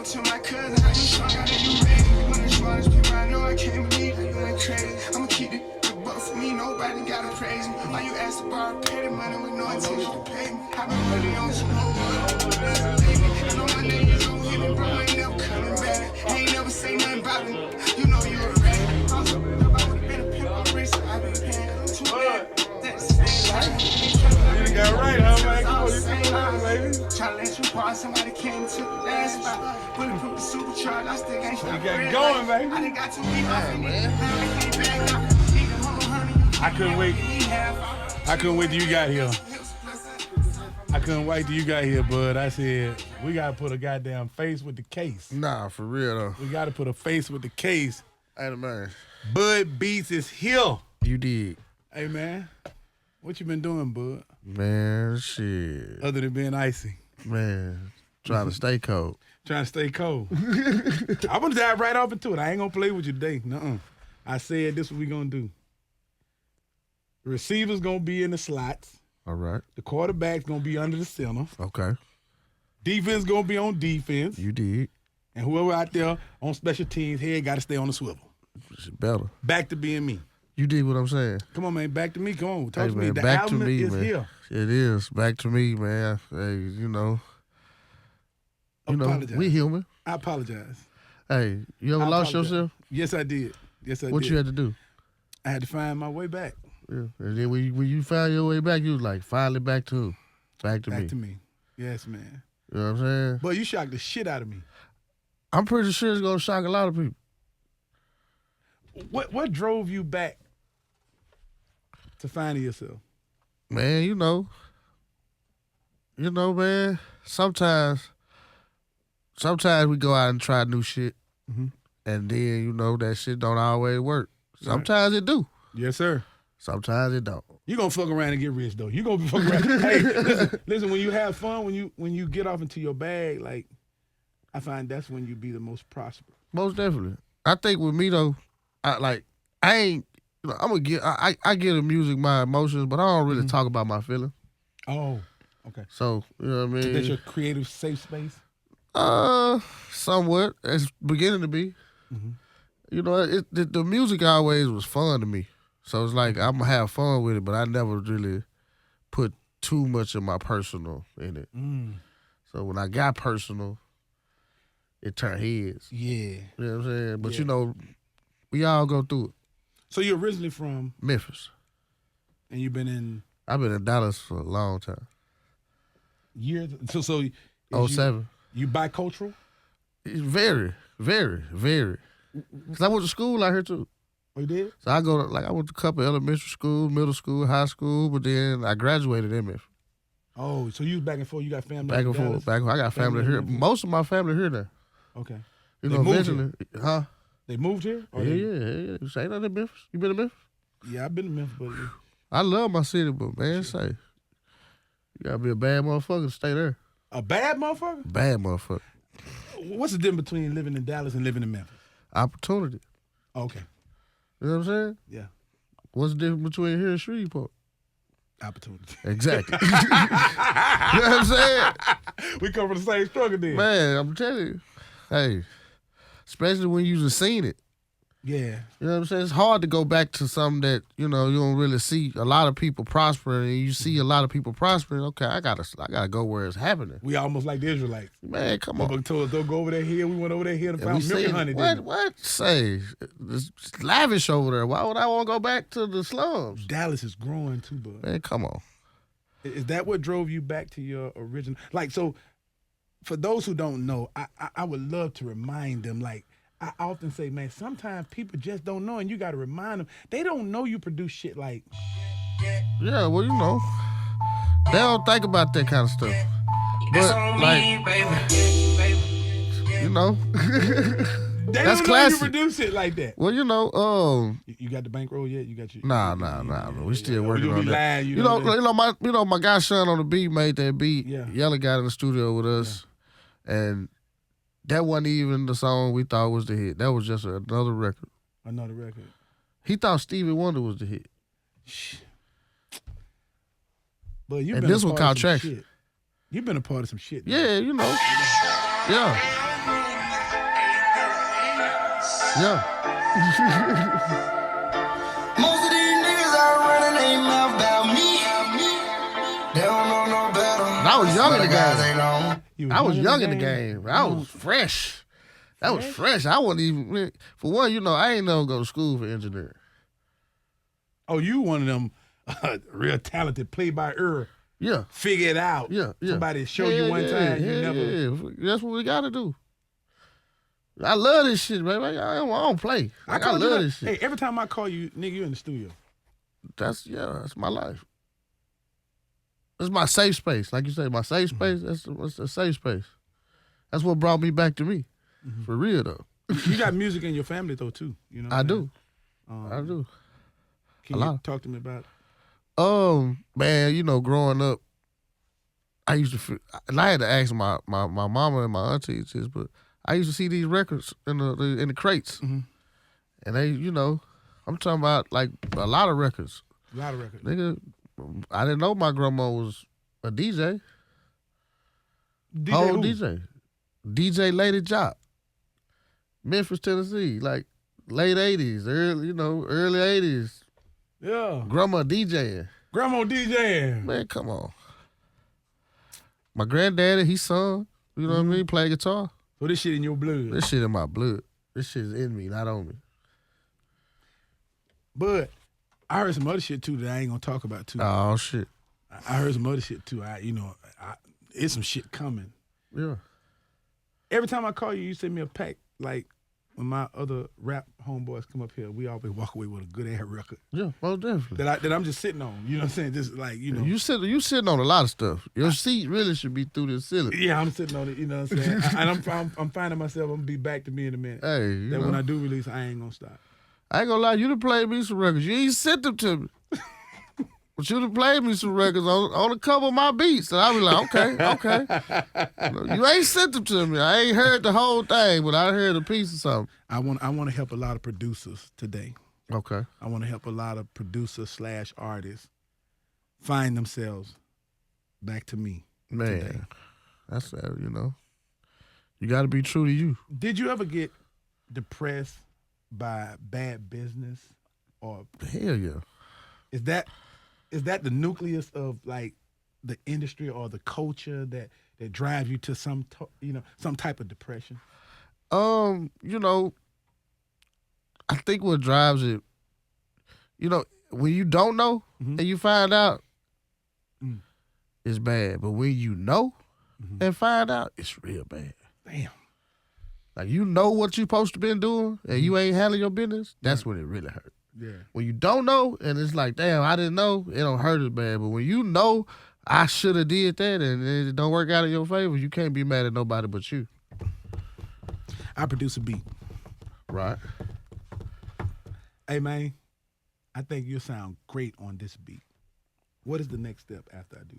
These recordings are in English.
to my cousin, how you strong out and you ready? One of the smartest people I know, I can't believe that you went crazy. I'ma keep it. But for me, nobody gotta praise me. Why you ask to borrow petty money with no intention to pay me? I've been really on some whole world. I know my name is on hit me, bro. I ain't never coming back. I ain't never say nothing about me. You know you a rat. Also, if I would've been a pimp on race, I've been paying too bad. That's the same life. You got right, huh, man? Come on, you can run, baby. Try to let you part, somebody came to the last spot. Bulletproof the supercharged, I still ain't stopped. You got going, baby. I done got too deep off in it. I can't back up. I couldn't wait. I couldn't wait till you got here. I couldn't wait till you got here, bud. I said, we got to put a goddamn face with the case. Nah, for real, though. We got to put a face with the case. Hey, man. Bud Beats is here. You did. Hey, man. What you been doing, bud? Man, shit. Other than being icy. Man, trying to stay cold. Trying to stay cold. I'm going to dive right off into it. I ain't going to play with you today. Nuh-uh. I said this is what we going to do. The receiver's going to be in the slots. All right. The quarterback's going to be under the center. Okay. Defense going to be on defense. You did. And whoever out there on special teams, head got to stay on the swivel. It's better. Back to being me. You did what I'm saying. Come on, man. Back to me. Come on. Talk Hey, to man, me. The back album to me, is man. here. It is. Back to me, man. Hey, you know, we human. I apologize. Hey, you ever lost yourself? Yes, I did. What you had to do? I had to find my way back. Yeah. And then when you found your way back, you was like, finally back to me. Back to me. Yes, man. You know what I'm saying? But you shocked the shit out of me. I'm pretty sure it's going to shock a lot of people. What drove you back to finding yourself? Man, you know, man, sometimes we go out and try new shit, and then, that shit don't always work. Sometimes it do. Yes, sir. Sometimes it don't. You gonna fuck around and get rich though. You gonna be fucking around. Hey, listen. When you have fun, when you get off into your bag, like I find that's when you be the most prosperous. Most definitely. I think with me though, I get in music my emotions, but I don't really talk about my feelings. Oh, okay. So you know what I mean. So that's your creative safe space. Somewhat. It's beginning to be. The music always was fun to me. So it's like I'm gonna have fun with it, but I never really put too much of my personal in it. So when I got personal, it turned heads. Yeah. You know what I'm saying? But we all go through it. So you're originally from Memphis. And you've been in I've been in Dallas for a long time. Years. So 07. You bicultural? Very, very, very. Cause I went to school out here too. Oh, you did? So I went to a couple elementary school, middle school, high school, but then I graduated in Memphis. Oh, so you was back and forth. You got family back and forth. I got family here. Most of my family here now. Okay. They moved here? Huh? They moved here? Yeah. You ain't that in Memphis? You been to Memphis? Yeah, I've been to Memphis, but I love my city, but man, you gotta be a bad motherfucker to stay there. A bad motherfucker? Bad motherfucker. What's the difference between living in Dallas and living in Memphis? Opportunity. Okay. You know what I'm saying? Yeah. What's the difference between here and Shreveport? Opportunity. Exactly. You know what I'm saying? We come from the same struggle then. Man, I'm telling you. Hey, especially when you just seen it. Yeah. You know what I'm saying? It's hard to go back to something that, you don't really see a lot of people prospering, and you see a lot of people prospering. Okay, I gotta go where it's happening. We almost like the Israelites. Man, come on. They told us don't go over that hill. We went over that hill and found milk and honey. What? Say, it's lavish over there. Why would I want to go back to the slums? Dallas is growing too, bud. Man, come on. Is that what drove you back to your original? Like, so for those who don't know, I would love to remind them, like, I often say, man, sometimes people just don't know, and you got to remind them. They don't know you produce shit like. Yeah, well, they don't think about that kind of stuff. But, They that's don't classic. Know you produce it like that. Well, you got the bankroll yet? You got your. Nah. We still working on that. Lying, my guy Sean on the beat made that beat. Yeah. Yella got in the studio with us, and that wasn't even the song we thought was the hit. That was just another record. Another record. He thought Stevie Wonder was the hit. But and this one called Traction. You've been a part of some shit. Yeah, Yeah. Yeah. Most of these niggas are running their mouth about me. They don't know no better. And I was young in the Guys game. ain't on. I was young in the game. I was fresh. That was fresh. I wasn't even, for one, you know, I ain't never go to school for engineering. Oh, you one of them real talented play-by-ear. Yeah. Figure it out. Yeah. Somebody show you one time. You never. Yeah. That's what we got to do. I love this shit, man. I don't play. Like, I love this shit. Hey, every time I call you, nigga, you in the studio. That's my life. It's my safe space. Like you say, my safe space, that's a safe space. That's what brought me back to me. For real, though. You got music in your family, though, too. You know. I do. I do. Can you talk to me about it? Man, you know, growing up, I used to, and I had to ask my mama and my aunties this, but I used to see these records in the crates, and they, you know, I'm talking about like a lot of records. A lot of records. Nigga, I didn't know my grandma was a DJ. DJ who? DJ. DJ Lady Jopp. Memphis, Tennessee, like late 80s, early 80s. Yeah. Grandma DJing. Grandma DJing. Man, come on. My granddaddy, he sung, you know what I mean, play guitar. So this shit in your blood. This shit in my blood. This shit is in me, not on me. But I heard some other shit too that I ain't gonna talk about too. Oh shit. I heard some other shit too. It's some shit coming. Yeah. Every time I call you, you send me a pack. Like when my other rap homeboys come up here, we always walk away with a good ass record. Yeah, most definitely. That I'm just sitting on. You know what I'm saying? Just like, you know. You sitting on a lot of stuff. Your seat really should be through the ceiling. Yeah, I'm sitting on it. You know what I'm saying? And I'm finding myself. I'm gonna be back to me in a minute. Hey, that when I do release, I ain't gonna stop. I ain't gonna lie, you done played me some records. You ain't sent them to me. But you done played me some records on a couple of my beats. And I be like, okay. You ain't sent them to me. I ain't heard the whole thing, but I heard a piece of something. I want to help a lot of producers today. Okay. I want to help a lot of producers / artists find themselves back to me today. That's, you know, you got to be true to you. Did you ever get depressed by bad business? Or hell yeah. Is that the nucleus of like the industry or the culture that drives you to some type of depression? You know, I think what drives it, you know, when you don't know and you find out, it's bad. But when you know and find out, it's real bad. Damn. Like, you know what you supposed to been doing and you ain't handling your business, that's when it really hurt. Yeah. When you don't know and it's like, damn, I didn't know, it don't hurt as bad. But when you know I should have did that and it don't work out in your favor, you can't be mad at nobody but you. I produce a beat. Right. Hey, man, I think you'll sound great on this beat. What is the next step after I do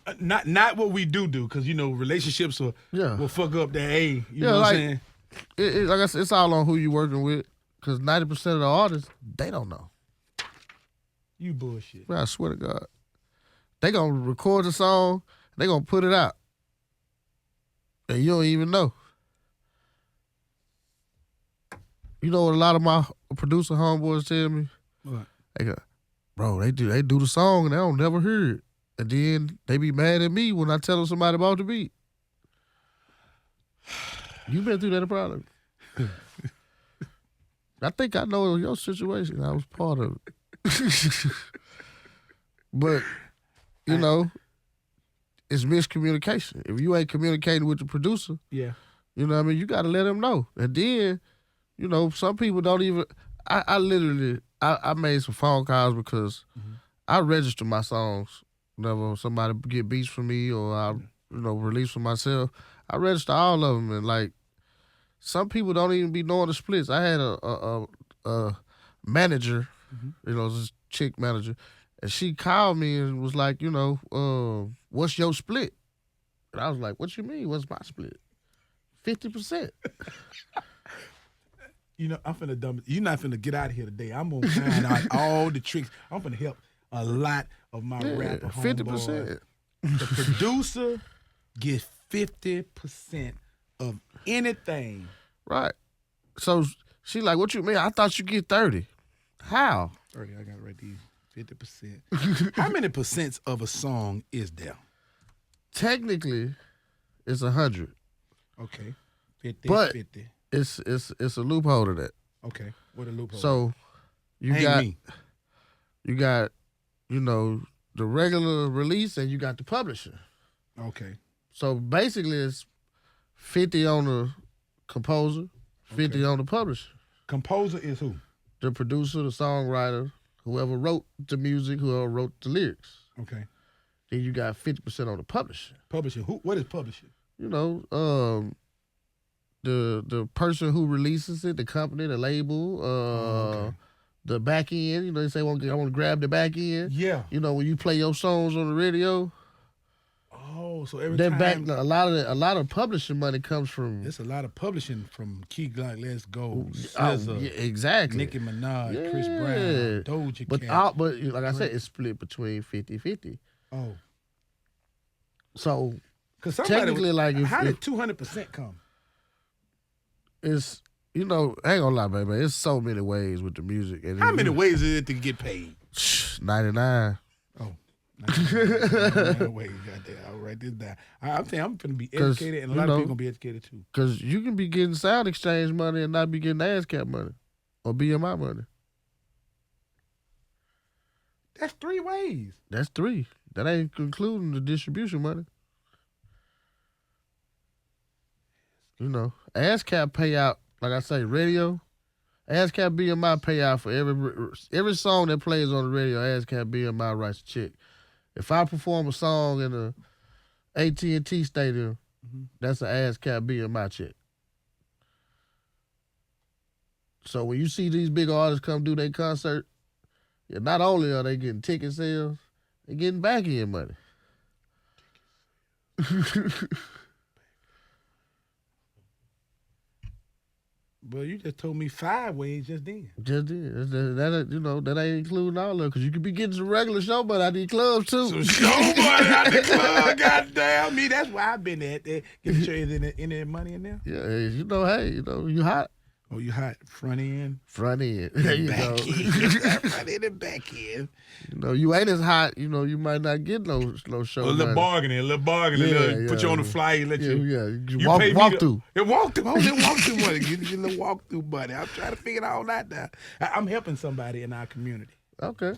that? Not what we do, because, you know, relationships will fuck up that A. You know what I'm saying? Like I said, it's all on who you working with, because 90% of the artists, they don't know. You bullshit. Man, I swear to God. They going to record the song, they going to put it out. And you don't even know. You know what a lot of my producer homeboys tell me? What? They go, bro, they do the song and they don't never hear it. And then they be mad at me when I tell them somebody about the beat. You been through that problem. I think I know your situation. I was part of it. But, you know, it's miscommunication. If you ain't communicating with the producer, you know what I mean, you got to let them know. And then, you know, some people don't even, I literally made some phone calls because I register my songs. Whenever somebody get beats from me or I, you know, release for myself, I register all of them. And, like, some people don't even be knowing the splits. I had a manager, you know, this chick manager, and she called me and was like, you know, what's your split? And I was like, what you mean, what's my split? 50%. You know, I'm finna dumb. You're not finna get out of here today. I'm gonna find out all the tricks. I'm finna help a lot of my rapper 50%. The producer gets 50% of anything Right. So she like, what you mean? I thought you get 30. How? 30, I got to write these 50%. How many percents of a song is there? Technically, it's 100. Okay. 50, but 50. It's a loophole to that. Okay. What a loophole. So you got, you know, the regular release and you got the publisher. Okay. So basically it's 50 on the composer, 50 on the publisher. Composer is who? The producer, the songwriter, whoever wrote the music, whoever wrote the lyrics. Okay. Then you got 50% on the publisher. Publisher. Who? What is publisher? You know, the person who releases it, the company, the label, the back end. You know, they say I want to grab the back end. Yeah. You know, when you play your songs on the radio. Oh, so every time a lot of publishing money comes from. There's a lot of publishing from Key Glock, Let's Go, Yeah, exactly. Nicki Minaj, Chris Brown, Doja Cat. But like I said, it's split between 50-50. Oh. So because technically, like, how did 200% come? It's, you know, I ain't gonna lie, baby. It's so many ways with the music. And how many ways is it to get paid? 99. Oh. 99 ways. Goddamn. I'll write this down. I'm saying I'm going to be educated, and a lot of people going to be educated too. Because you can be getting sound exchange money and not be getting ASCAP money or BMI money. That's 3 ways. That's 3. That ain't including the distribution money. You know, ASCAP pay out, like I say, radio. ASCAP BMI pay out for every song that plays on the radio. ASCAP BMI writes a check. If I perform a song in the AT&T Stadium, that's an ASCAP BMI check. So when you see these big artists come do their concert, yeah, not only are they getting ticket sales, they're getting back end money. Well, you just told me 5 ways just then. Just did. That you know, that ain't including all of it, because you could be getting some regular show money out these clubs too. Some show money out the club, goddamn me. That's why I've been at there. Get the trades in there money in there. Yeah, you know, hey, you know, you hot. Oh, you hot. Front end. Front end. There you back go. end. Front end and back end. You know, you ain't as hot, you know, you might not get no show. A little bargaining, Yeah, put you on the flyer, let you. You walk through. Walk through. Oh, then walk through money. Get a little walk through money. I'm trying to figure all that out. I'm helping somebody in our community. Okay.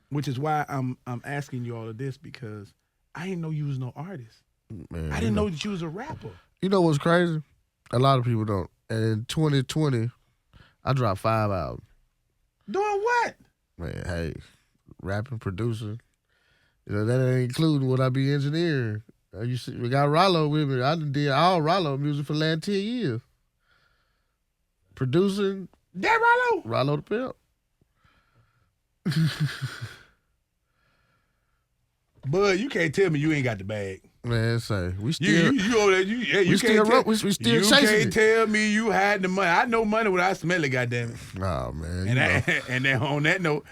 Which is why I'm asking you all of this, because I didn't know you was no artist. Man, I didn't know that you was a rapper. You know what's crazy? A lot of people don't. And in 2020, I dropped 5 albums. Doing what? Man, hey, rapping, producing. You know, that ain't including what I be engineering. You see, we got Ralo with me. I done did all Ralo music for the last 10 years. Producing. That Ralo? Ralo the Pimp. Bud, you can't tell me you ain't got the bag. Man, say we still you over there. You still chasing can't it. tell me you had the money. I know money without smell it. Goddamn it. Oh man. And then on that note,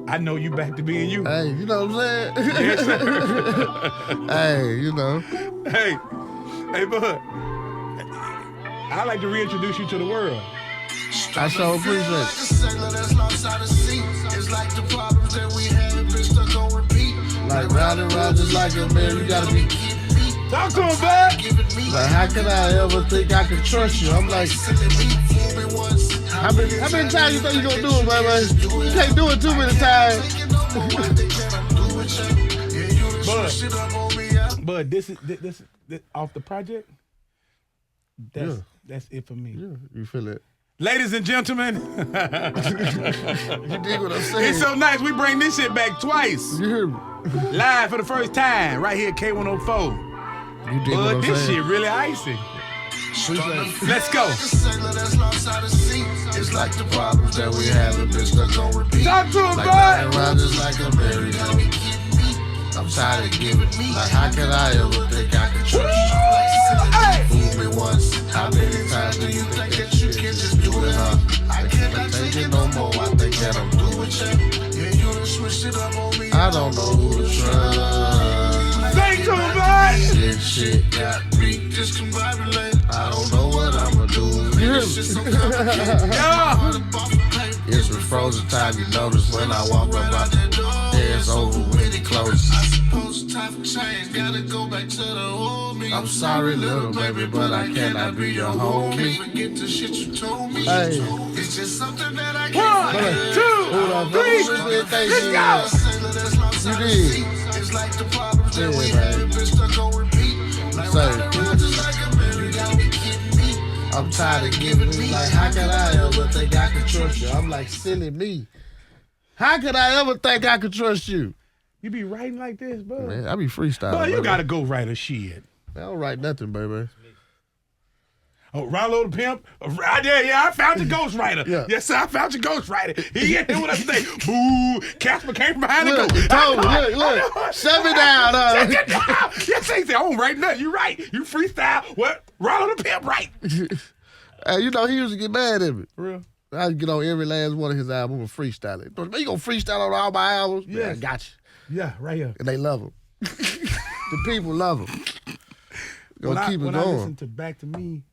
I know you back to being you. Hey, you know what I'm saying? Yes, sir. Hey, you know. Hey, Bud. I like to reintroduce you to the world. I so appreciate it. It's like the problems that we had, bitch, stuck on repeat. Like round and round, just like a man, you gotta be. Talk to him, bud. Like, how can I ever think I can trust you? I'm like, how many times you think you gonna do it, man? You can't do it too many times. Bud, this is off the project. That's it for me. Yeah, you feel it. Ladies and gentlemen, You dig what I'm saying? it's so nice. We bring this shit back twice. You hear me? Live for the first time, right here at K104. You dig what Bud, I'm this saying? shit really icy. Appreciate it. Let's go. It's like the problems that we have, bitch, stuck on repeat. Talk to him, Like bud. round just like a merry-go. I'm tired of giving. Like, how can I ever think I can trust you? Hey. Fool me once. How many times do you think that you can just do it, huh? I can't take it no more. I think that I'm doing shit. Yeah, you done switched it up on me. I don't know who to trust. Thank you, bud. Shit got me. Discombobulated. I don't know what I'ma do. You It's a frozen time, you notice when I walk up out the door. Yeah, it's over when it closes. I suppose time for change, gotta go back to the old me. I'm sorry, little baby, but I cannot be your homie. Can't forget the shit you told me. Hey. It's just something that I can't forget. 1, 2, 3, let's go. You did. It's like the problems that we had been stuck on repeat. I'm tired of giving me. Like, how can I ever think I can trust you? I'm like, silly me. How could I ever think I could trust you? You be writing like this, bud? Man, I be freestyling. Bud, you got to go write a shit. I don't write nothing, baby. Oh, Ralo the Pimp? I found your ghostwriter. Yeah. Yes, sir, I found your ghostwriter. He ain't here with us today. Boo! Casper came from behind the ghost. Look. Shut me down. Shut it down. Yes, he said, I don't write nothing. You right. You freestyle. What? Ralo the Pimp, right? Hey, you know, he used to get mad at me. For real? I'd get on every last one of his albums and freestyle it. Man, you gonna freestyle on all my albums? Yeah, I got you. Yeah, right here. And they love him. The people love him. Gonna keep it going. When I listened to Back to Me,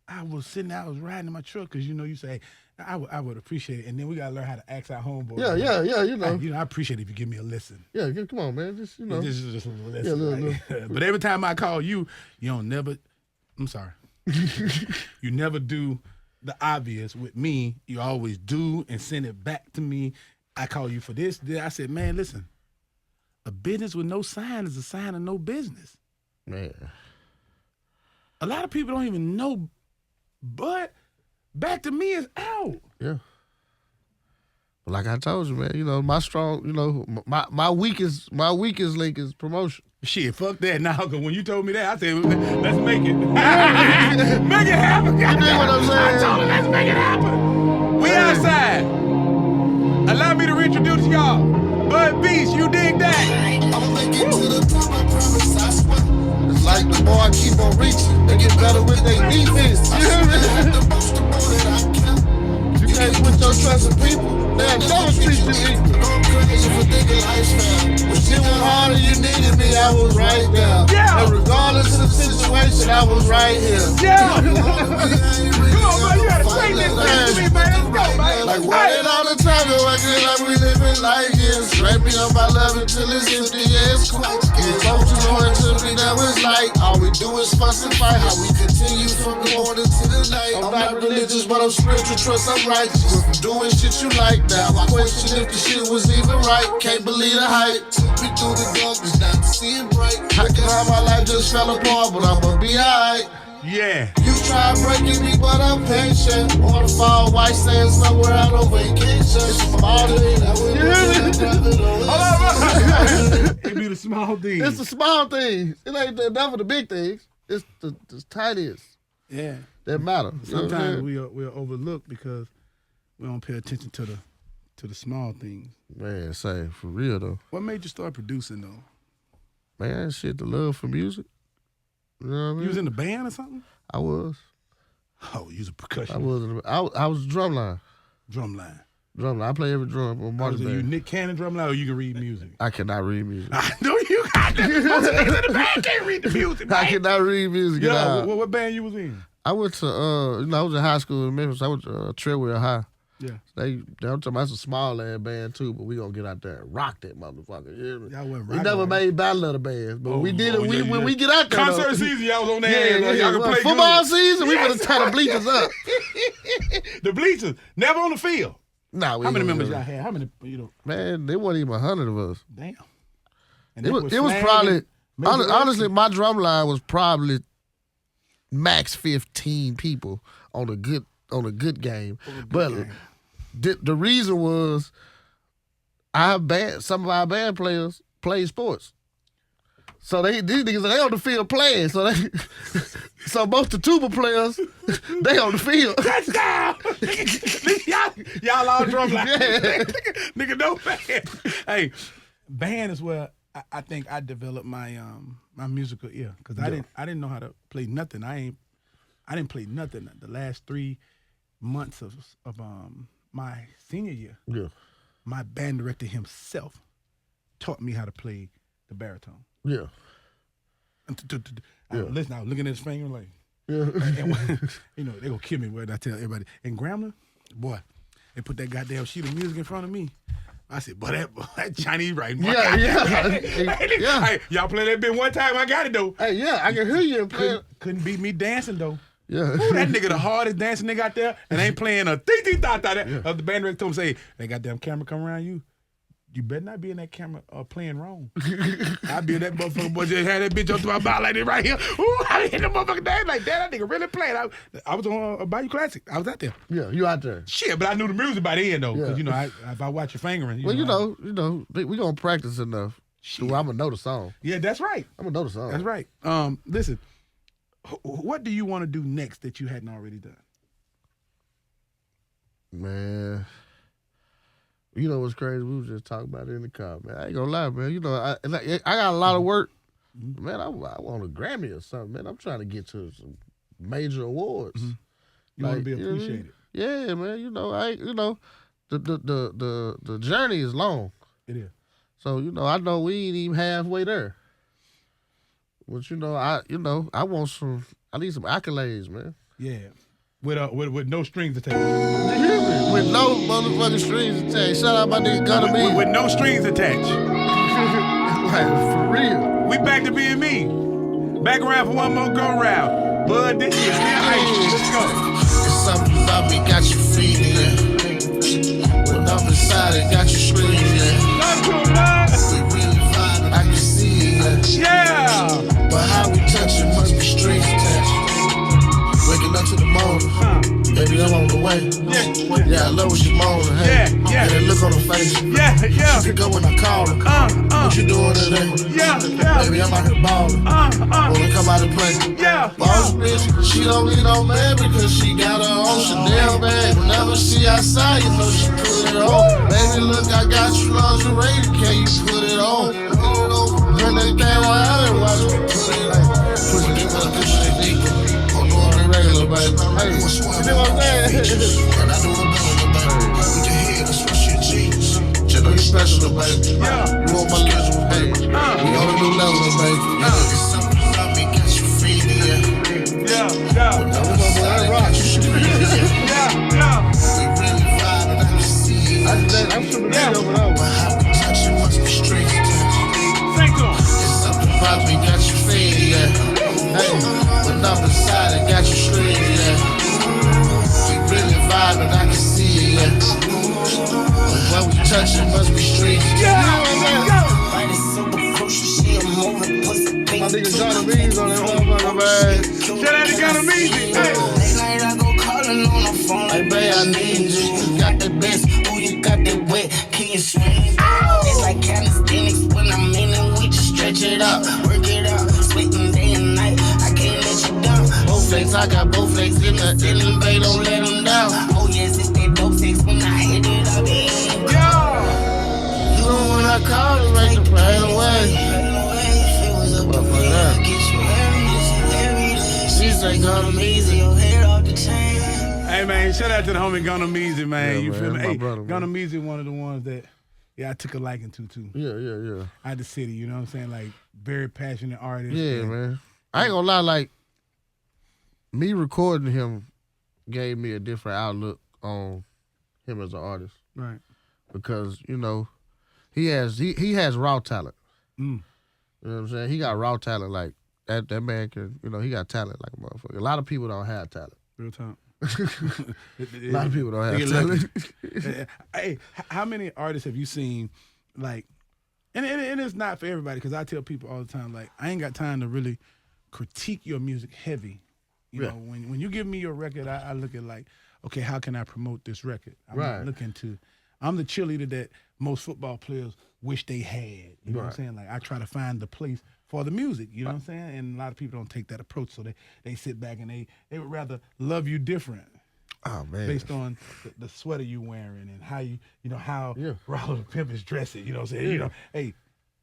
I was sitting there, I was riding in my truck because, you know, you say, I would appreciate it. And then we got to learn how to ask our homeboys. Yeah, you know. I appreciate it if you give me a listen. Yeah, come on, man. Just, you know. This is just a little listen. Yeah, right? But every time I call you, you don't never, I'm sorry. You never do the obvious with me. You always do and send it back to me. I call you for this. I said, man, listen, a business with no sign is a sign of no business. Man. A lot of people don't even know, but Back to Me is out. Yeah. Like I told you, man, you know, my strong, you know, my weakest link is promotion. Shit, fuck that now, because when you told me that, I said, let's make it. Make it happen. You know what I'm saying? I told him, let's make it happen. We outside. Allow me to reintroduce y'all. Bud Beast, you dig that? I'ma make it to the top, I promise, I swear. It's like the more I keep on reaching, they get better with their defense. You hear me? You can't put your trust in people. They'll never treat you equal. When shit was harder, you needed me, I was right there. Yeah. And regardless of the situation, I was right here. Yeah. Come on, man, you gotta say this to me, man. Let's go, man. Like, why did all the time go acting like we living life here? Straight me up my love until it's empty, yeah, it's quite scary. Folks you know it to me, now it's like all we do is fuss and fight. How we continue from the morning to the night. I'm not religious, but I'm spiritual, trust I'm righteous. Doing shit you like now. I question if the shit was even right. Can't believe the hype. Took me through the darkness, not to see it bright. I can how my life just fell apart, but I'ma be alright. Yeah. You try breaking me, but I'm patient. Waterfall, white sand, somewhere out on vacation. It's small things. It be the small things. It's the small things. It ain't never the big things. It's the tiniest. Yeah. That matter. Sometimes we're overlooked because we don't pay attention to the small things. Man, say for real though. What made you start producing though? Man, shit, the love for music. You know what I mean? You was in the band or something? I was. Oh, you was a percussion. I was drumline. Drumline. Drumline. I play every drum on Marty's Are you band. Nick Cannon drumline or you can read music? I cannot read music. I know you got that. Most of the niggas in the band can't read the music, man. I cannot read music. Yeah, what band you was in? I went to, I was in high school in Memphis. I went to Treadwell High. Yeah. They talking about it's a small ass band too, but we gonna get out there and rock that motherfucker. You hear me? Y'all wasn't We rocking, never right? made battle of the bands, but we did it. When we get out there, Concert though, season, y'all was on there. yeah. Y'all can play football good. season, we gonna tie the bleachers up. The bleachers, never on the field. Nah, How many members y'all had? How many, you know? Man, there wasn't even 100 of us. Damn. And It was probably, honestly, my drum line was probably max 15 people on a good game. The reason was some of our band players play sports. So these niggas, they on the field playing. So most of the tuba players, they on the field. Touchdown! y'all all drum line. Yeah. Nigga, no band. Hey, band is where I think I developed my my musical ear because I didn't know how to play nothing. I didn't play nothing the last 3 months of my senior year. Yeah. My band director himself taught me how to play the baritone. Yeah. Listen, I was looking at his finger like, Yeah. And, you know, they gonna kill me when I tell everybody. And Grambling, boy, they put that goddamn sheet of music in front of me. I said, boy, that Chinese writing. Boy. Yeah. Hey, y'all play that bit one time, I got it though. Hey, yeah, I can hear you playing. Couldn't beat me dancing though. Yeah. Ooh, that nigga the hardest dancing nigga out there, and ain't playing a dee-dee-da-da. The band director told him, say, that goddamn camera come around you. You better not be in that camera playing wrong. I be in that motherfucker, boy, just had that bitch up to my mouth like this right here. Ooh, I hit the motherfucker dance like that. That nigga really playing. I was on a Bayou Classic. I was out there. Yeah, you out there. Shit, but I knew the music by the end though, because Yeah. you know, if I watch your fingering, Well, you know, we gonna practice enough. So I'm gonna know the song. yeah, that's right. I'm gonna know the song. That's right. Listen, what do you want to do next that you hadn't already done? Man, you know what's crazy? We was just talking about it in the car, man. I ain't gonna lie, man. You know, I got a lot of work. Man, I want a Grammy or something, man. I'm trying to get to some major awards. You want to be you know what I mean? appreciated. Yeah, man. You know, the journey is long. It is. So, you know, I know we ain't even halfway there. But I want some. I need some accolades, man. Yeah. With no strings attached. You hear me? With no motherfucking strings attached. Shout out my nigga Gunna B. With no strings attached. Like, for real. We back to being me. Back around for one more go round. Bud, this is still ice. Let's go. It's something about me got you feeling. When I'm inside it, got you screaming. Love to him, love. We really vibing, I can see it. Yeah. But how we touch it must be strings attached. Waking up to the morning, baby, I'm on the way. Yeah, I love when you moaning. Hey, Yeah. that look on her face. Yeah. She pick up when I call her. What you doing today? Yeah. Baby, I'm out here balling. Wanna come out and play. Yeah. Boss bitch, she don't need no man because she got her own Chanel bag. Whenever she outside, you know she put it on. Baby, look, I got you lingerie. Can you put it on? Turn that thing around and watch me put it on. Push it up, push it deep. I'm doing it regular, baby. Hey, you know what I'm saying? And I do it better, baby. With your head, that's what shit jeans. Just know you special, baby. Yeah. You on my schedule, hey. We on a new level, baby. It's something about me, got you feeling, Yeah. yeah. We really vibing, I can see it. I'm super big over there. But how we touch it must be straight. Sing to him. It's something about me, got you feeling, yeah. Hey, when I'm inside it, got you straight, yeah. We really vibing, I can see it, yeah. But when we touch it must be straight. Right, it's super crucial, she a moving pussy. My nigga Gunna B's on that motherfucker, man. Shout out to Gunna B. Hey. Late night I go calling on the phone like, babe, I need you. You got the best, ooh, you got that wet. Can you swing it? It's like calisthenics when I'm in it. We just stretch it out, work it out, sweating day and night. I can't let you down. Both legs, I got both legs in the ceiling, babe, don't let them down. Oh yes, it's that dope sex when I hit it, I be in. Yeah. You know when I call it, right to right away. She's like, I'm easy, your hair off the chain. Hey man, shout out to the homie Gunna Meezy, man. Yeah, You man, feel me? my Hey, brother, man. Gunna Meezy, one of the ones that I took a liking to too. Yeah. Out the city, you know what I'm saying? Like very passionate artist. Yeah, and- man. I ain't gonna lie, like, me recording him gave me a different outlook on him as an artist. Right. Because, you know, he has raw talent. Mm. You know what I'm saying? He got raw talent, like, that man can, you know, he got talent like a motherfucker. A lot of people don't have talent. Real time. A lot of people don't have talent. Hey, how many artists have you seen, like, and it's not for everybody, because I tell people all the time, like, I ain't got time to really critique your music heavy. You Yeah. know, when you give me your record, I look at like, okay, how can I promote this record? I'm not Right. looking to, I'm the cheerleader that most football players wish they had. You know what I'm Right. saying? Like, I try to find the place for the music, you know what I'm saying? And a lot of people don't take that approach, so they sit back and they would rather love you different. Oh, man. Based on the sweater you wearing and how you know how Yeah. Ralo the Pimp is dressing, you know what I'm saying? Yeah. You know, hey,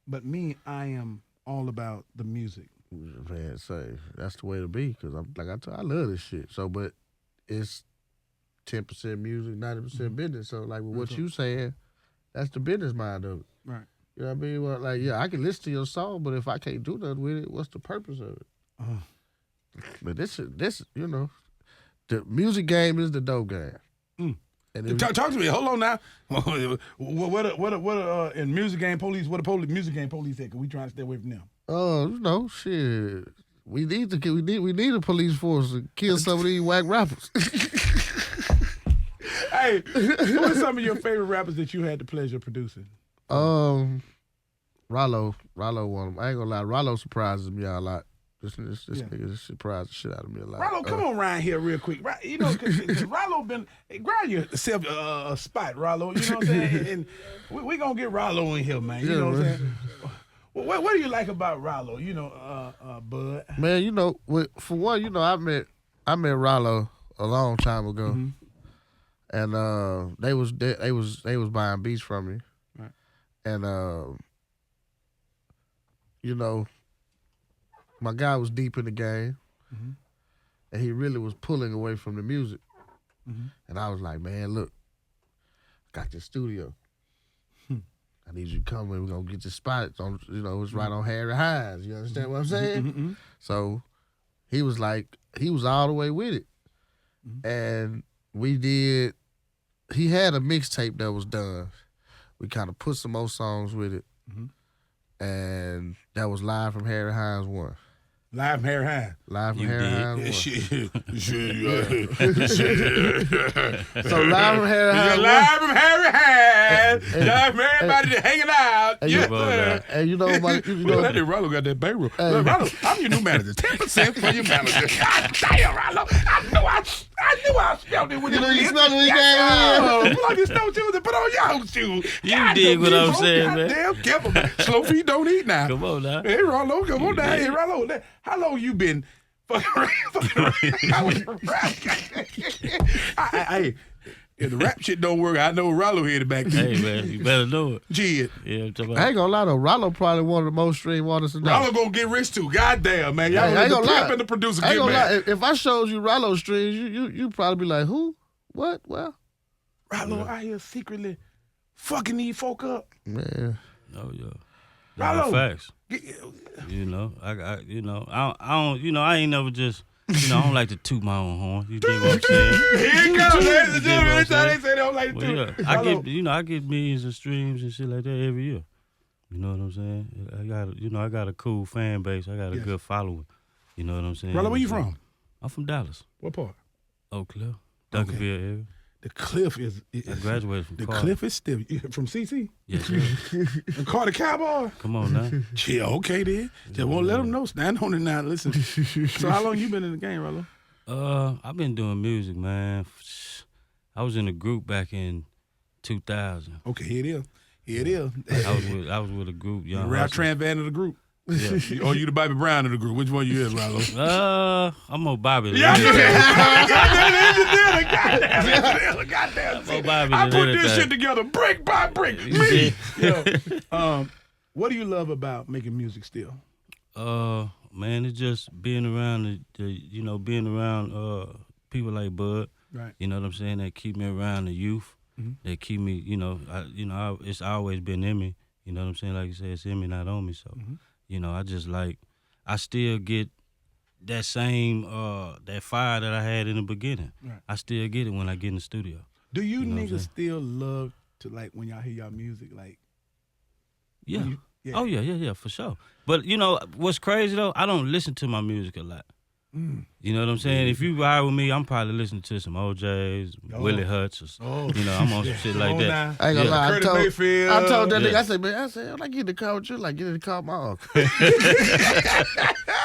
but me, I am all about the music. Man, say that's the way to be, because I'm like I love this shit. So, but it's 10% music, 90% business. So, like with what you saying, that's the business mind of it. Right. You know what I mean? Well, like, yeah, I can listen to your song, but if I can't do nothing with it, what's the purpose of it? But this, you know, the music game is the dope game. And Talk to me. Hold on now. What in music game police? What the music game police at? Cause we trying to stay away from them. You know, shit. We need a police force to kill some of these whack rappers. Hey, who are some of your favorite rappers that you had the pleasure of producing? Ralo one of them. I ain't gonna lie, Ralo surprises me a lot. This nigga surprised the shit out of me a lot. Ralo, come on around here real quick. You know, cause Ralo been grind yourself a spot, Ralo. You know what I'm saying? And we gonna get Ralo in here, man. You know what I'm saying? What do you like about Ralo? You know, Bud. Man, you know, for one, you know, I met Ralo a long time ago, and they was buying beats from me, right. And you know, my guy was deep in the game, and he really was pulling away from the music, and I was like, man, look, I got this studio. I need you to come in. We're going to get your spot. On, you know, it's right on Harry Hines. You understand what I'm saying? So he was like, he was all the way with it. And he had a mixtape that was done. We kind of put some more songs with it. And that was Live from Harry Hines 1. Live from Harry Hines. Live from Harry Hines 1. Shit. So Live from Harry Hines 1. Live from Harry Hines. Live from everybody that's hanging out. And you know, that Ralo got that payroll. Ralo, I'm your new manager. 10% for your manager. God damn, Ralo. I knew I spelled it with you know, you it. smelled when he came in. Plug your snow shoes and put on your shoes. You dig what I'm saying, man. Damn, careful. Slow feet don't eat now. Come on now. Hey, Ralo, come on now. Hey, Ralo, how long you been fucking around? Hey, if the rap shit don't work, I know Ralo here back there. Hey, man, you better know it. Gee, Yeah, I'm talking I about. ain't gonna lie though, Ralo probably one of the most streamed artists in Ralo gonna get rich too. God damn, man. Y'all I ain't the gonna lie. pimp and the producer I ain't get gonna mad. lie. If I showed you Ralo streams, you probably be like, who? What? Well, Ralo out here secretly fucking these folk up. man. Oh yeah. Ralo. No, facts. You know, I don't, I ain't never just, I don't like to toot my own horn. You dig what I'm saying? Here it comes, ladies and gentlemen. That's how they saying? say they don't like to Well, do yeah, it. I get millions of streams and shit like that every year. You know what I'm saying? I got a cool fan base. I got a good following. You know what I'm saying? Ralo, where you from? I'm from Dallas. What part? Oak Cliff, Duncanville area. The Cliff is I graduated from the Carter. Cliff is still from CC. Yes, sir. And Carter Cowboy. Come on now. Yeah, okay then. Just won't let them know. Stand on it now. Listen. So how long you been in the game, Ralo? I've been doing music, man. I was in a group back in 2000. Okay, here it is. Here it is. I was with a group, Young Rap Hustlers. Trans Van of the group. Yeah. Or you the Bobby Brown of the group? Which one you is, Ralo? I'm on Bobby. Yeah, I'm on Bobby. I put this shit together brick by brick. Me. What do you love about making music still? Man, it's just being around being around people like Bud. Right. You know what I'm saying? That keep me around the youth. That keep me, it's always been in me. You know what I'm saying? Like you said, it's in me, not on me. So, I still get that same that fire that I had in the beginning. Right. I still get it when I get in the studio. Do you, You know what I'm niggas saying? still love to, like, when y'all hear y'all music, like? Yeah. Yeah. Oh yeah, for sure. But what's crazy though? I don't listen to my music a lot. You know what I'm saying? If you ride with me, I'm probably listening to some OJs, Willie Hutch, or I'm on some shit like that. I ain't gonna lie. Curtis Mayfield. I told that Yeah. nigga, I said, when I get in the car with you, like get in the car with my uncle.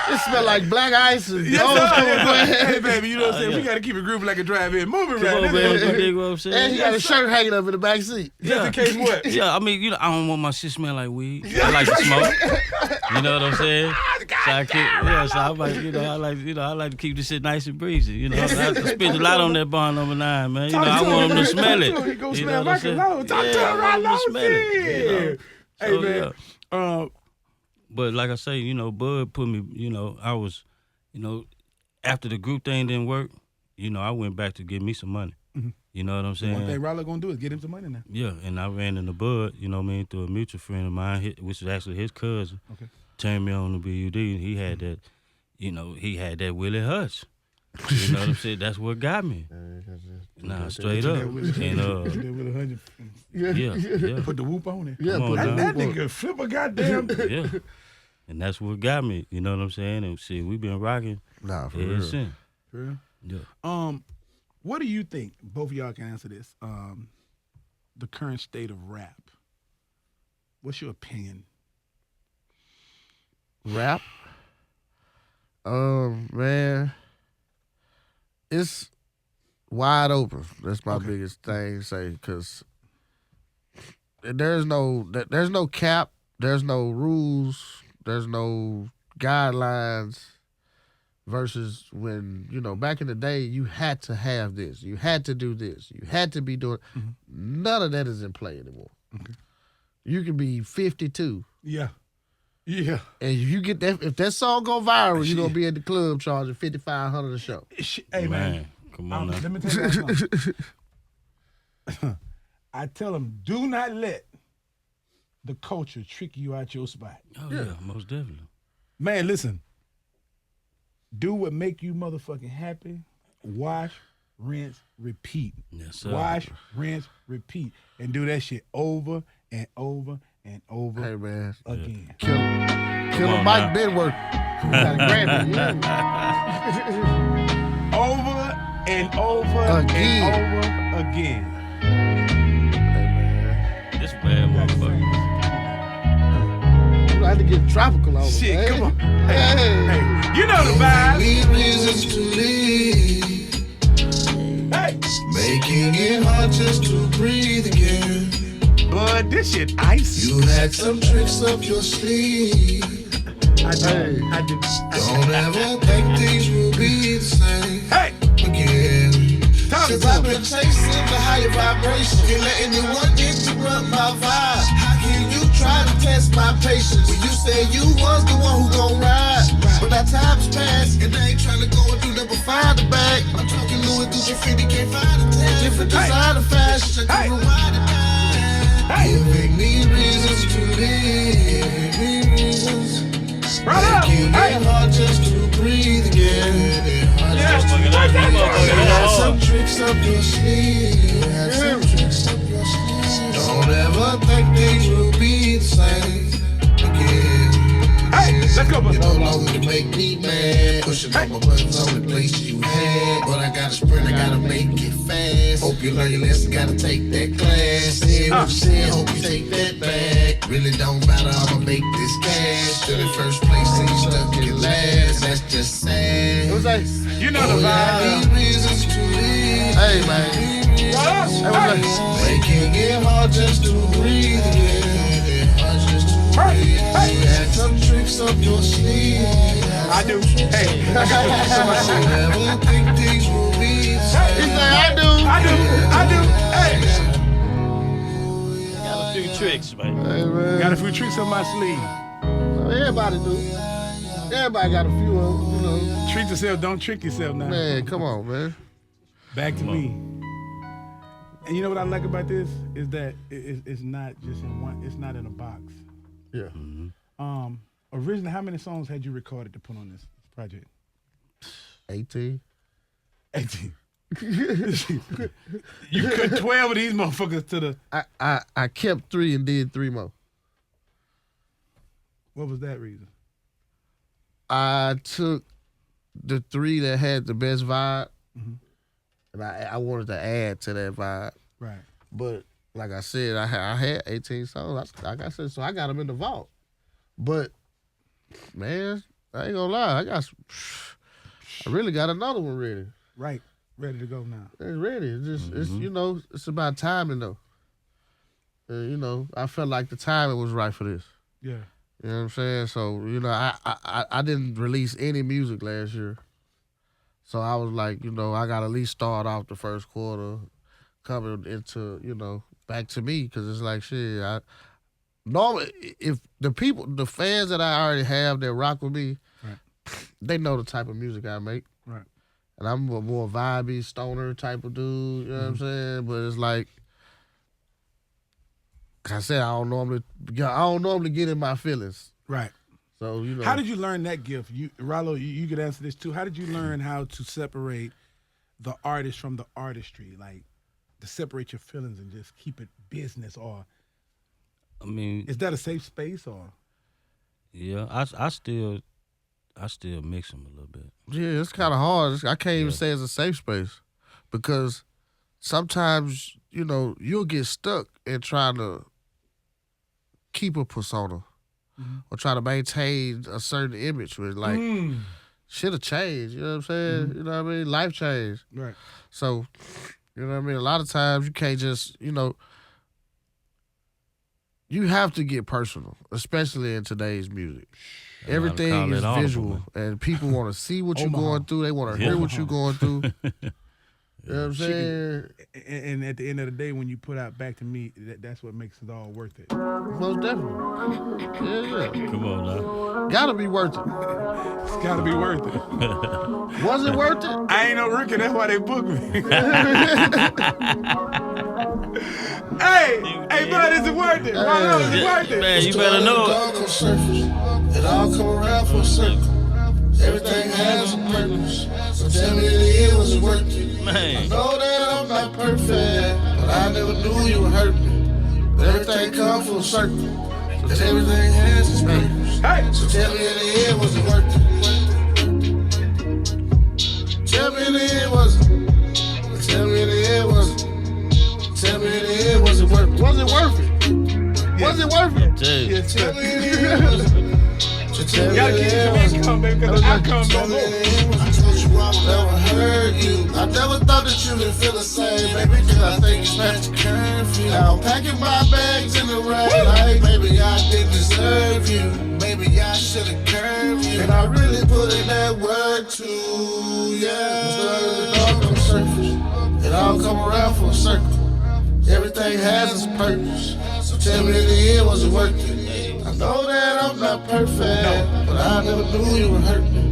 It smell like black ice and Yes, old school sir. bread. Hey, baby, you know what I'm saying? We got to keep it groovy like a drive-in movie Come right on, now. man. You dig what I'm saying? And he got a shirt hanging up in the back seat. Just in case what? Yeah, I mean, I don't want my shit smell like weed. I like to smoke. You know what I'm saying? So I like to keep this shit nice and breezy. You know, I spent a lot on that bar number 9, man. You know, I want them to smell it. He go You smell know what I'm my cologne. saying? Talk to him I right want them now. to smell it. You know? Hey, So, man. yeah. But like I say, Bud put me, I was, after the group thing didn't work, I went back to get me some money. You know what I'm saying? One thing Ralo gonna do is get him some money now. Yeah, and I ran into Bud, through a mutual friend of mine, which is actually his cousin. Okay. Turned me on to BUD. He had that, you know, he had that Willie Hutch. You know what I'm saying? That's what got me. Nah, straight up. And yeah. Put the whoop on it. Yeah, Come put on the now. That nigga flip a goddamn. Yeah. And that's what got me. You know what I'm saying? And shit, we been rocking Nah, for ever real. since. For real? Yeah. What do you think? Both of y'all can answer this. The current state of rap. What's your opinion? Rap? Man, it's wide open. That's my biggest thing to say, because there's no cap, there's no rules, there's no guidelines. Versus when, you know, back in the day, you had to have this, you had to do this, you had to be doing. None of that is in play anymore. Okay. You can be 52. Yeah. And if you get that, if that song go viral, you're gonna be at the club charging $5,500 a show. Hey man, come on now. let me tell you something. I tell them, do not let the culture trick you out your spot. Oh yeah, most definitely. Man, listen. Do what make you motherfucking happy. Wash, rinse, repeat. Yes, sir. Wash, rinse, repeat. And do that shit over and over and over Hey man, again. Killer Mike Benworth. Got a Grammy, Over and over Again. and over again. Hey man, This bad motherfucker. you had to get tropical on Shit, man. come on. Hey. Hey, you know the vibe. Need reasons to leave, Hey, making it hard just to breathe again. bud, this shit ice. You had some tricks up your sleeve. I do. Don't ever think things will be the same Hey, again. talk Since to I've me. been chasing the higher vibration, you're letting anyone interrupt my vibe. How can you try to test my patience when you said you was the one who gon' ride? But that time's passed, and I ain't trying to go and do number 5 the back. I'm talking Louis Gucci 50, can't find a tag. Different designer fashion, I Hey. can rewind it back. Hey, Giving me reasons to live, giving me reasons. Ralo. Making Hey, it hard just to breathe again. yeah. You had some tricks up your sleeve. Had some tricks up your sleeve. Don't ever think things will be the same again. Hey, let's go, You bud. no longer make me mad. Pushing all my buttons on the place you had. But I gotta sprint, I gotta make it fast. Hope you learn your lesson, gotta take that class. Say what you said, hope you take that back. Really don't matter, I'ma make this cash. Still in first place, and you stuck in last. That's just sad. Who's that? You know the I vibe. need reasons to leave. Hey man, Ralo. hey, what's that? Making it hard just to breathe again. Hard just to breathe. You had some tricks up your sleeve. I do. Hey, I got some of my shit. Never think things will be the He same. said, I do. Hey, Got a few tricks, man. Hey man, got a few tricks up my sleeve. everybody do. Everybody got a few of them, you know. Treat yourself, don't trick yourself now. Man, come on, man. Back to me. And you know what I like about this is that it's not just in one. It's not in a box. Yeah. Originally, how many songs had you recorded to put on this project? 18. 18. You cut 12 of these motherfuckers to the. I kept 3 and did 3 more. What was that reason? I took the 3 that had the best vibe, and I wanted to add to that vibe. Right. But like I said, I had 18 songs. Like I said, so I got them in the vault. But man, I ain't gonna lie, I really got another one ready. Right. Ready to go now. It's ready. It's just it's you know it's about timing though. You know, I felt like the timing was right for this. Yeah. You know what I'm saying? So, you know, I didn't release any music last year. So I was like, you know, I got to at least start off the first quarter coming into, you know, back to me. Because it's like, shit, normally, if the fans that I already have that rock with me, right, they know the type of music I make. Right. And I'm a more vibey, stoner type of dude, you know what I'm saying? But it's like, I said, I don't normally get in my feelings. Right. So, you know. How did you learn that gift? Ralo, you could answer this too. How did you learn how to separate the artist from the artistry? Like, to separate your feelings and just keep it business, or I mean, is that a safe space, or? yeah, I still mix them a little bit. Yeah, it's kind of hard. I can't even say it's a safe space because sometimes, you know, you'll get stuck in trying to keep a persona or try to maintain a certain image where, like, shit have changed. You know what I'm saying? You know what I mean? Life changed. Right. So, you know what I mean? A lot of times you can't just, you know, you have to get personal, especially in today's music. Everything is visual, and people want to see what you're going through. They want to hear what you're going through. You know what I'm saying? And at the end of the day, when you put out Back to Me, that's what makes it all worth it. Most definitely. Yeah. Come on now. Gotta be worth it. It's gotta be worth it. Was it worth it? I ain't no rookie, that's why they booked me. Hey, bud, is it worth it? Ralo, is it worth it? Man, you better know it. It all come around for a circle. Everything has a purpose. So tell me it was worth it. Man. I know that I'm not perfect, but I never knew you would hurt me. But everything comes full circle. Cause everything has its purpose. Hey. So tell me in the end, was it worth it? Tell me in the end, was it? Tell me in the end, was it? Tell me in the end, was it worth it? Was it worth it? Was it worth it? Yes, Tell me in the end, was it? You gotta keep some income, baby, because the outcome don't go. I told you I would never hurt you. I never thought that you would feel the same, baby, cause I think you smashed the curfew. Now I'm packing my bags in the rain, like, baby, I didn't deserve you. Maybe I should've curved you. And I really put in that work too, yeah. It all come surface. It all come around for a circle. Everything has its purpose. So tell me in the end, was it worth it? I know that I'm not perfect, but I never knew you would hurt me.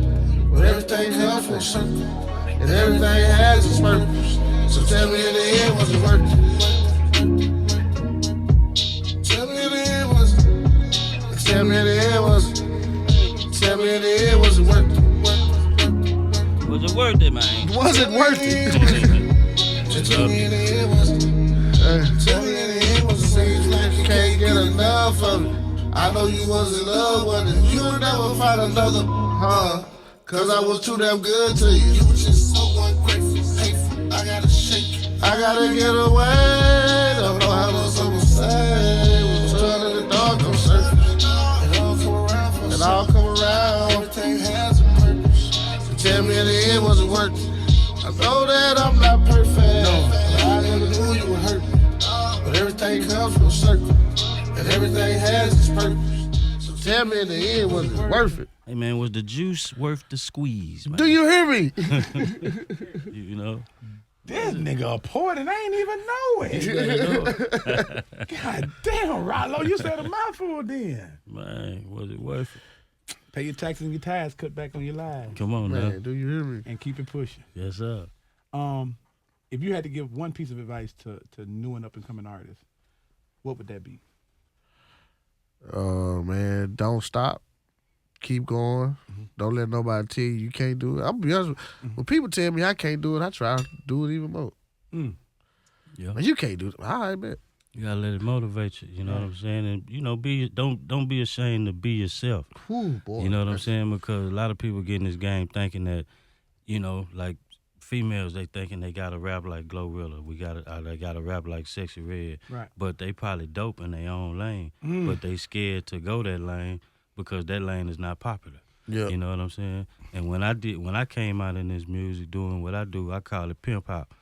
But everything comes full circle, and everything has its purpose. So tell me in the end, was it worth it? Tell me in the end, was it? Tell me in the end, was it? Tell me in the end, was it worth it? Was it worth it, man? Was it worth it? Tell me in the end, was it? Tell me in the end, was it? Seems like you can't get enough of it. I know you was in love with it. You'll never find another, cause I was too damn good to you. You was just so ungrateful, hateful. I gotta shake it. I gotta get away. Don't know how to someone say. Was turning the dark on surface. It all come around for a It all come around. Everything has a purpose. So tell me in the end, was it worth it? I know that I'm not perfect. But I never knew you would hurt me. But everything comes from a circle. And everything has its purpose. So tell me in the end, was it worth it? Hey man, was the juice worth the squeeze, man? Do you hear me? You know? This nigga a poet and I ain't even know it. God damn, Ralo, you said a mouthful then. Man, was it worth it? Pay your taxes and your tithes, cut back on your lives, Come on now. Man, do you hear me? and keep it pushing. Yes, sir. If you had to give one piece of advice to new and up and coming artists, what would that be? Man, don't stop. Keep going. Don't let nobody tell you can't do it. I'm gonna be honest. When people tell me I can't do it, I try to do it even more. Yeah. Man, you can't do it. All right, man. You gotta let it motivate you. You know what I'm saying? And you know, don't be ashamed to be yourself. Whew, boy. You know what I'm saying? Because a lot of people get in this game thinking that, you know, like females, they thinking they gotta rap like Glorilla. They gotta rap like Sexy Red. Right. But they probably dope in their own lane. But they scared to go that lane because that lane is not popular. Yeah. You know what I'm saying? And when I came out in this music doing what I do, I call it Pimp Hop.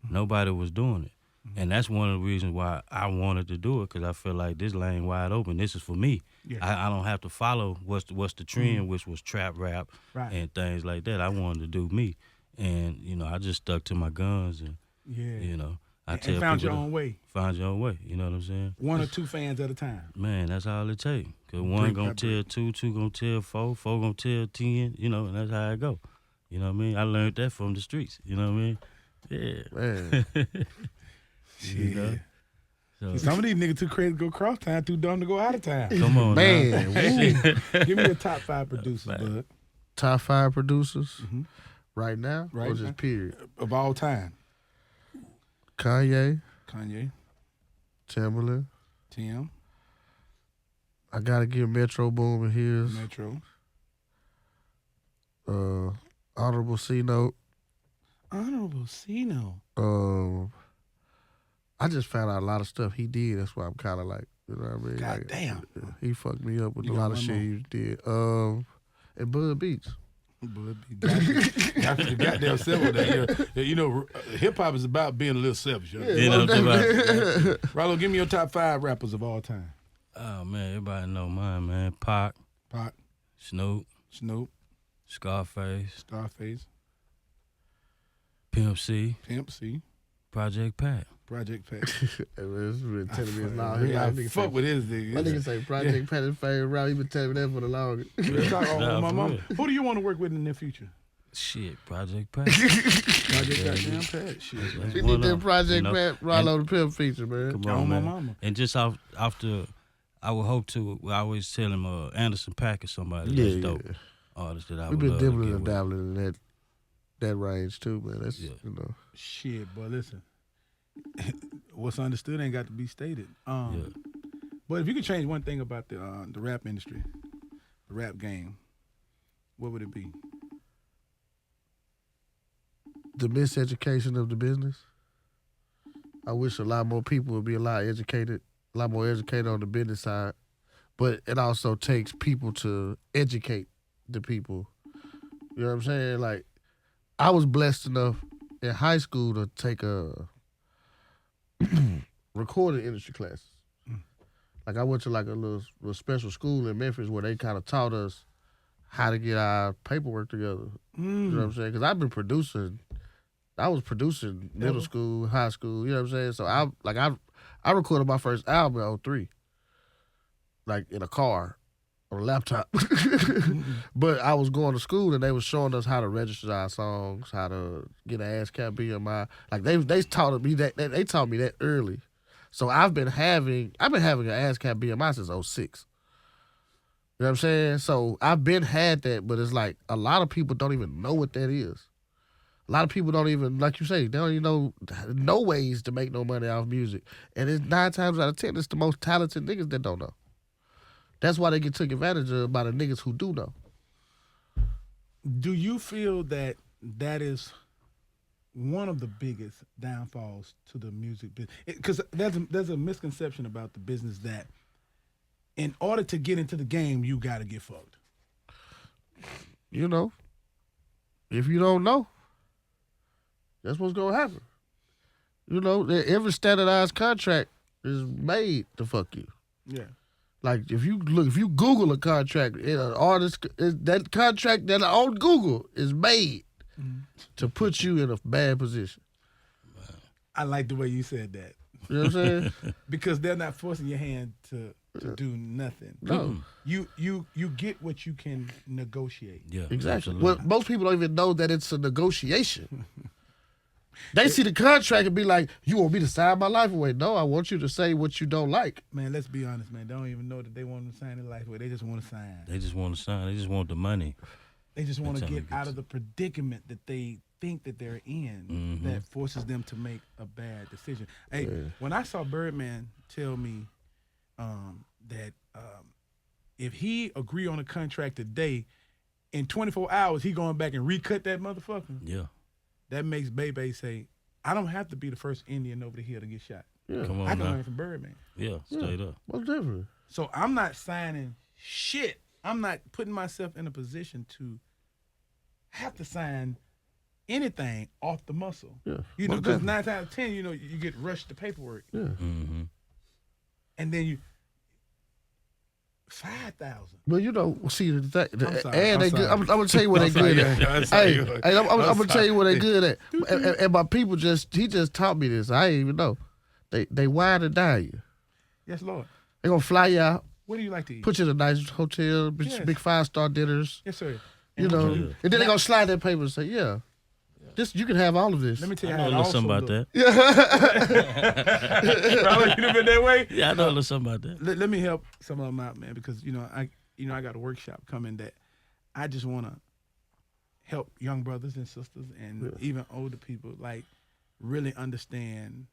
Nobody was doing it. And that's one of the reasons why I wanted to do it, because I feel like this lane wide open. This is for me. Yeah. I don't have to follow what's the trend, which was trap rap and things like that. I wanted to do me. And, you know, I just stuck to my guns and, you know, I tell and found your people own way. Find your own way. You know what I'm saying? One or two fans at a time. Man, that's all it takes. Because one gonna tell two gonna tell four gonna tell 10, you know, and that's how it go. You know what I mean? I learned that from the streets. You know what I mean? Yeah. Man. You know? So, Some of these niggas too crazy to go cross town, too dumb to go out of town. come on, Man, now. Give me your top 5 producers, bud. top 5 producers right now, Right or just now. period? Of all time. Kanye, Kanye, Timberland. Tim, I gotta give Metro Boomin his. Metro. Honorable C Note. Honorable C-No. I just found out a lot of stuff he did. That's why I'm kind of like, you know what I mean? God Like, damn. he fucked me up with You a got lot of one shit more. he did. And Bud Beats. But the goddamn simple that hip hop is about being a little selfish. You know what I'm talking about? Ralo, give me your top 5 rappers of all time. Oh, man, everybody know mine, man. Pac, Pac, Snoop, Scarface, Scarface, Pimp C, Pimp C, Project Pat. Project Pat. Hey, man, this has been telling me it's long. I fuck with his nigga. My nigga say Project Pat is favorite rap. He been telling me that for the longest. Nah, my for mama. real. Who do you want to work with in the near future? Shit, Project Pat. Project goddamn Pat. Shit, man. We One need that of- Project you know, Pat Ralo the Pimp feature, man. Come On on, my man. mama. And just after, I would hope to. I always tell him Anderson .Paak or somebody Yeah, that's dope yeah. artist that I We've would been love to dibbling get and with. dabbling in that range too, man. That's Yeah. you know. Shit, boy, listen. What's understood ain't got to be stated. But if you could change one thing about the rap industry, the rap game, what would it be? The miseducation of the business. I wish a lot more people would be a lot more educated on the business side. But it also takes people to educate the people. You know what I'm saying? Like, I was blessed enough in high school to take a recording industry classes. Like, I went to like a little special school in Memphis where they kind of taught us how to get our paperwork together. You know what I'm saying? Because I've been producing. I was producing middle school, high school. You know what I'm saying? So I recorded my first album in 03, like in a car on a laptop. But I was going to school and they was showing us how to register our songs, how to get an ASCAP BMI. Like they taught me that. They taught me that early. So I've been having an ASCAP BMI since 06. You know what I'm saying? So I've been had that, but it's like a lot of people don't even know what that is. A lot of people don't even, like you say, they don't even know no ways to make no money off music. And it's 9 times out of 10, it's the most talented niggas that don't know. That's why they get took advantage of by the niggas who do know. Do you feel that is one of the biggest downfalls to the music business? Because there's a misconception about the business that in order to get into the game, you got to get fucked. You know, if you don't know, that's what's going to happen. You know, every standardized contract is made to fuck you. Yeah. Like if you Google a contract, an artist, that contract that on Google is made to put you in a bad position. I like the way you said that. You know what I'm saying? Because they're not forcing your hand to do nothing. No. You get what you can negotiate. Yeah, Exactly. absolutely. Well, most people don't even know that it's a negotiation. They see the contract and be like, "You want me to sign my life away?" No, I want you to say what you don't like. Man, let's be honest, man. They don't even know that they want to sign their life away. They just want to sign. They just want to sign. They just want the money. They just want to That's how get it gets. out of the predicament that they think that they're in that forces them to make a bad decision. Hey, when I saw Birdman tell me that if he agree on a contract today, in 24 hours he going back and recut that motherfucker, Yeah. that makes Bebe say, I don't have to be the first Indian over the hill to get shot. Yeah, Come on I can now. learn from Birdman. Yeah, straight up. most definitely. So I'm not signing shit. I'm not putting myself in a position to have to sign anything off the muscle. Yeah, You know, most because definitely. 9 times out of 10, you know, you get rushed to paperwork. Yeah. Mm-hmm. And then you 5,000. But you know, see the thing, I'm sorry, and I'm they good. sorry. I'm gonna tell you what they good at. I'm sorry. Hey, I'm gonna tell you what they good at. And my people he just taught me this. I ain't even know. They wine and dine you. Yes, Lord. They gonna fly you out, What do you like to eat? put you in a nice hotel, big Yes. big 5-star dinners. Yes, sir. You And what know, do? and then they gonna slide that paper and say, yeah. This you can have all of this. Let me tell you I how know a it little something also about look. that. Ralo, you done been that way? Yeah, I know a little something about that. Let me help some of them out, man, because I got a workshop coming that I just want to help young brothers and sisters and even older people like really understand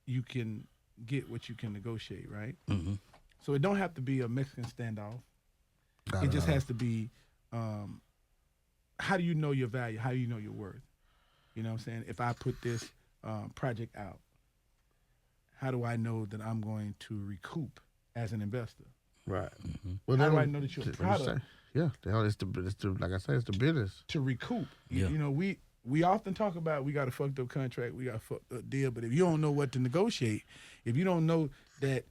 you can get what you can negotiate, right? Mm-hmm. So it don't have to be a Mexican standoff. It just has to be how do you know your value? How do you know your worth? You know what I'm saying? If I put this project out, how do I know that I'm going to recoup as an investor? Right. Mm-hmm. Well, How do I know that your product Yeah, it's the like I said, it's the business. to recoup? Yeah. We often talk about we got a fucked up contract, we got a fucked up deal, but if you don't know what to negotiate, if you don't know that,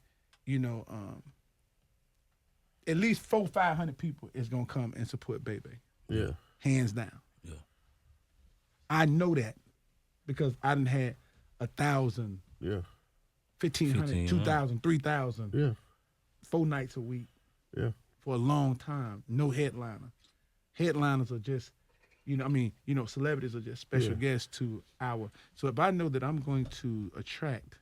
at least 400-500 people is gonna come and support Baby, Yeah. hands down. Yeah. I know that because I done had 1,000, Yeah. 1,500, 2,000, 3,000, Yeah. 4 nights a week. Yeah. For a long time, no headliner. Headliners are just, celebrities are just special guests to our. So if I know that I'm going to attract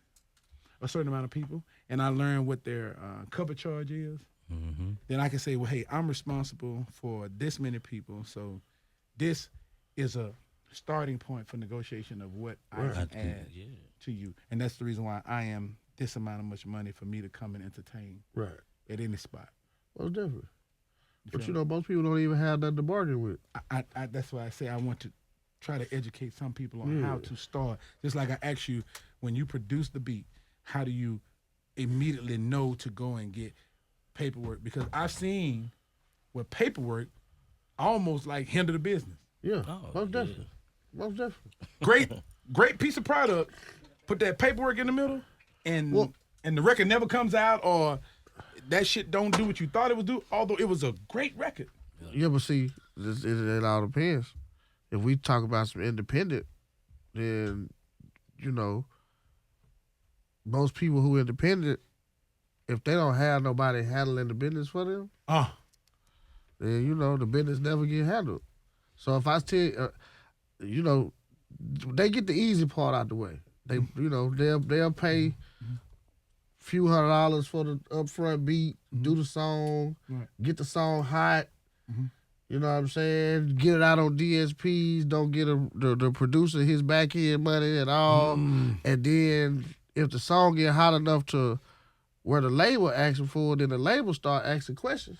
a certain amount of people and I learn what their cover charge is, Mm-hmm. then I can say, well, hey, I'm responsible for this many people. So this is a starting point for negotiation of what I can add to you. And that's the reason why I am this amount of much money for me to come and entertain Right. at any spot. Well, definitely. But feel me? most people don't even have nothing to bargain with. I that's why I say I want to try to educate some people on how to start. Just like I asked you, when you produce the beat, how do you immediately know to go and get paperwork? Because I've seen where paperwork almost like hinder the business. Yeah, Oh, most definitely. Most definitely. Great piece of product. Put that paperwork in the middle, and the record never comes out, or that shit don't do what you thought it would do. Although it was a great record. Yeah, but see, it all depends. If we talk about some independent, then, most people who independent, if they don't have nobody handling the business for them, then, the business never get handled. So if I tell they get the easy part out the way. They, they'll pay few $100s for the upfront beat, do the song, get the song hot. You know what I'm saying? Get it out on DSPs. Don't get the producer his back end money at all. And then if the song get hot enough to where the label asking for it, then the label start asking questions.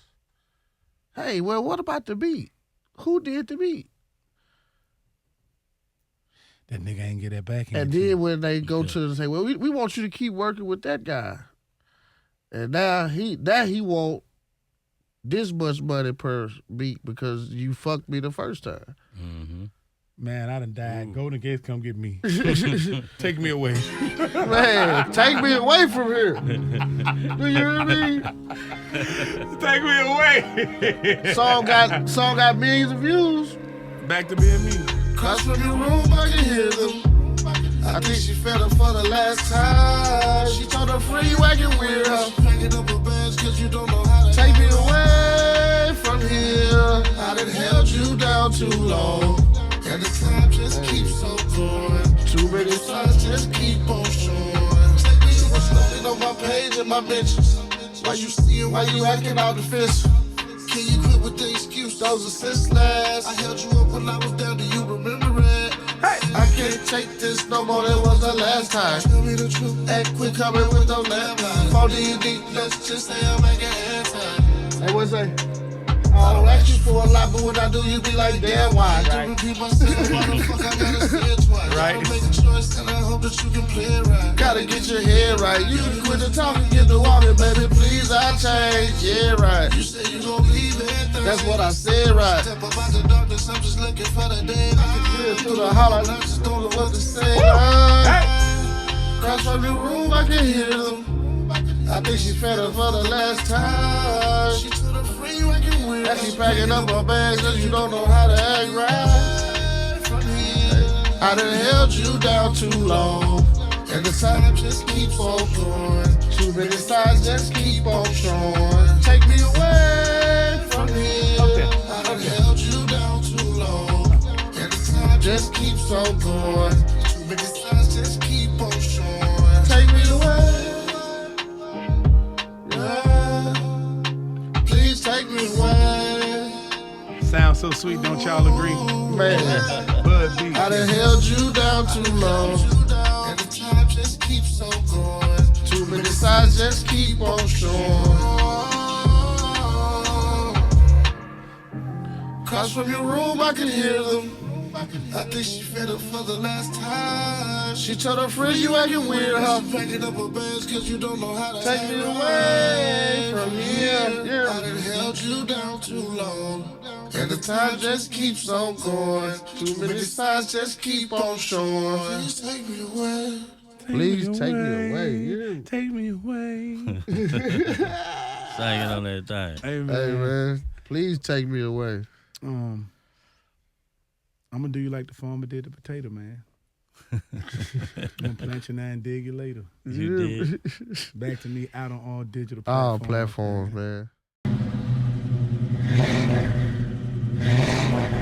Hey, well, what about the beat? Who did the beat? That nigga ain't get that back end. And then when they go to and say, well, we want you to keep working with that guy. And now he want this much money per beat because you fucked me the first time. Mm-hmm. Man, I done died. Golden Gates, come get me. Take me away. Man, take me away from here. Do you hear me? Take me away. Song got millions of views. Back to being me. Cross from your room, I can hear them. I think she fed her for the last time. She told her free wagon weirdo. Packing up her bags cause you don't know how to take me away from here. I done held you down too long. And the time just keeps on going. Too many signs just keep on showing. Take me what's nothing on my page and my mentions. Why you seeing, why you acting out the fence? Can you quit with the excuse? Those are senseless. I held you up when I was down, do you remember it? Hey. I can't take this no more, that was the last time. Tell me the truth, act quick coming with those landlines. 4D, let's just say I'm making answer. Hey, what's that? I don't ask you for a lot, but when I do, you be like, damn, why? I do repeat myself, why the fuck I gotta say it twice? Right. I make a choice, and I hope that you can play it right. Gotta get your head right. You can quit the talking, get the walking, baby, please, I change. Yeah, right. You say you gon' leave it. That's what I said, right. Step up out the darkness, I'm just looking for the day. I can feel through the hollow, I just don't know what to say. Cross from your room, I can hear them. I think she fed her for the last time. She took the free wagon with her. She packing up her bags cause you don't know how to act right. I done held you down too long. And the time just keeps on going. Too many signs just keep on showing. Take me away from here. I done held you down too long. And the time just keeps on going. Too many signs just keep on showing. Take me away. Yeah. Please take me away. Sounds so sweet, don't y'all agree? Man, Bud beat. I done held you down too long. And the time just keeps on going. Too many signs just keep on showing. Across from your room, I can hear them. I think she fed up for the last time. She told her friends you acting weird, huh? She's packing up her bags cause you don't know how to Take me away from here. I done held you down too long. And the time just keeps on going. Too many signs just keep on showing. Please take me away. Please take me away. Yeah. Take me away. Singing on that thing. Hey man. Hey man, please take me away. I'm gonna do you like the farmer did the potato, man. I'm gonna plant you now and dig you later. You did. Back to me out on all digital All platforms. platforms, man.